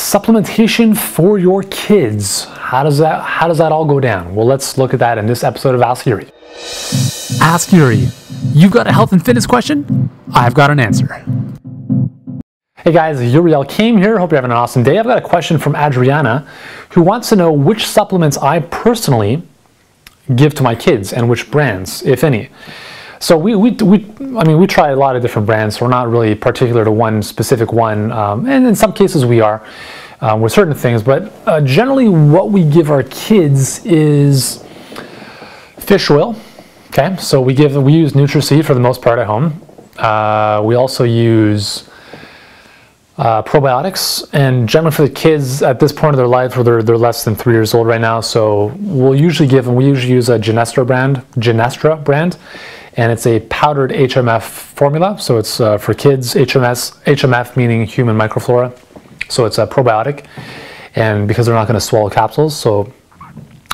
Supplementation for your kids. How does that all go down? Well, let's look at that in this episode of Ask Yuri. Ask Yuri. You've got a health and fitness question? I've got an answer. Hey guys, Yuri Elkaim here. Hope you're having an awesome day. I've got a question from Adriana who wants to know which supplements I personally give to my kids and which brands, if any. So we try a lot of different brands, so we're not really particular to one specific one, and in some cases we are with certain things, but generally what we give our kids is fish oil. Okay, so we use NutriSeed for the most part at home. We also use probiotics, and generally for the kids at this point of their life, where they're less than 3 years old right now, so we usually use a Genestra brand, and it's a powdered HMF formula, so it's for kids. HMF meaning human microflora, so it's a probiotic, and because they're not going to swallow capsules, so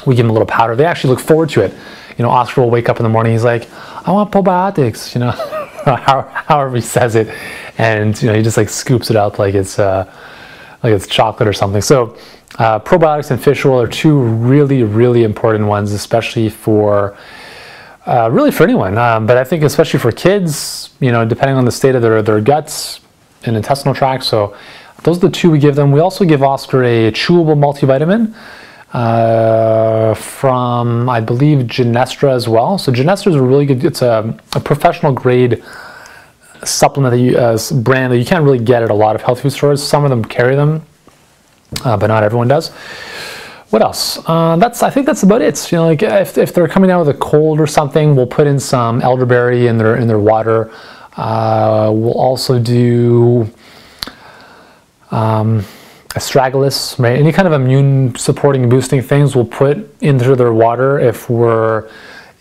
we give them a little powder. They actually look forward to it. You know, Oscar will wake up in the morning, he's like, I want probiotics, you know, however he says it, and you know, he just like scoops it up like it's chocolate or something. So probiotics and fish oil are two really important ones, especially for really for anyone, but I think especially for kids, you know, depending on the state of their guts and intestinal tract. So those are the two we give them. We also give Oscar a chewable multivitamin from, I believe, Genestra as well. So Genestra is a really good, it's a professional grade supplement brand that you can't really get at a lot of health food stores. Some of them carry them, but not everyone does. What else? I think that's about it. You know, like if they're coming out with a cold or something, we'll put in some elderberry in their water. We'll also do astragalus, right? Any kind of immune supporting, boosting things we'll put into their water if we're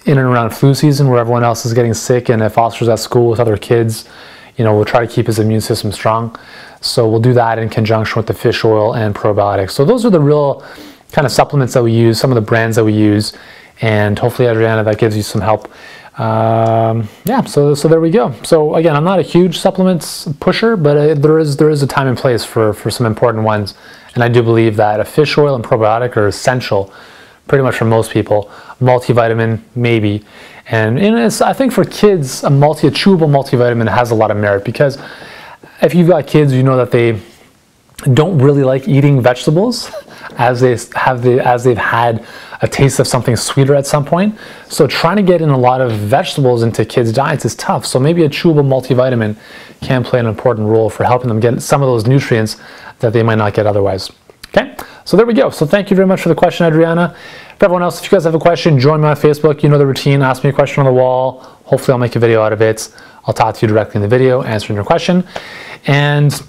in and around flu season where everyone else is getting sick, and if Oscar's at school with other kids, you know, we'll try to keep his immune system strong. So we'll do that in conjunction with the fish oil and probiotics. So those are the real kind of supplements that we use, some of the brands that we use, and hopefully, Adriana, that gives you some help. Yeah, so there we go. So again, I'm not a huge supplements pusher, but there is a time and place for some important ones, and I do believe that a fish oil and probiotic are essential pretty much for most people. Multivitamin, maybe. And I think for kids, a chewable multivitamin has a lot of merit, because if you've got kids, you know that they don't really like eating vegetables as they've had a taste of something sweeter at some point. So trying to get in a lot of vegetables into kids' diets is tough. So maybe a chewable multivitamin can play an important role for helping them get some of those nutrients that they might not get otherwise. Okay, so there we go. So thank you very much for the question, Adriana. For everyone else, if you guys have a question, join me on Facebook. You know the routine. Ask me a question on the wall. Hopefully I'll make a video out of it. I'll talk to you directly in the video, answering your question. And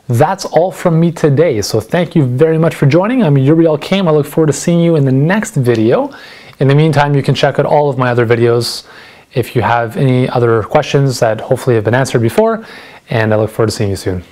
that's all from me today. So thank you very much for joining. I'm Yuri Elkaim. I look forward to seeing you in the next video. In the meantime, you can check out all of my other videos if you have any other questions that hopefully have been answered before. And I look forward to seeing you soon.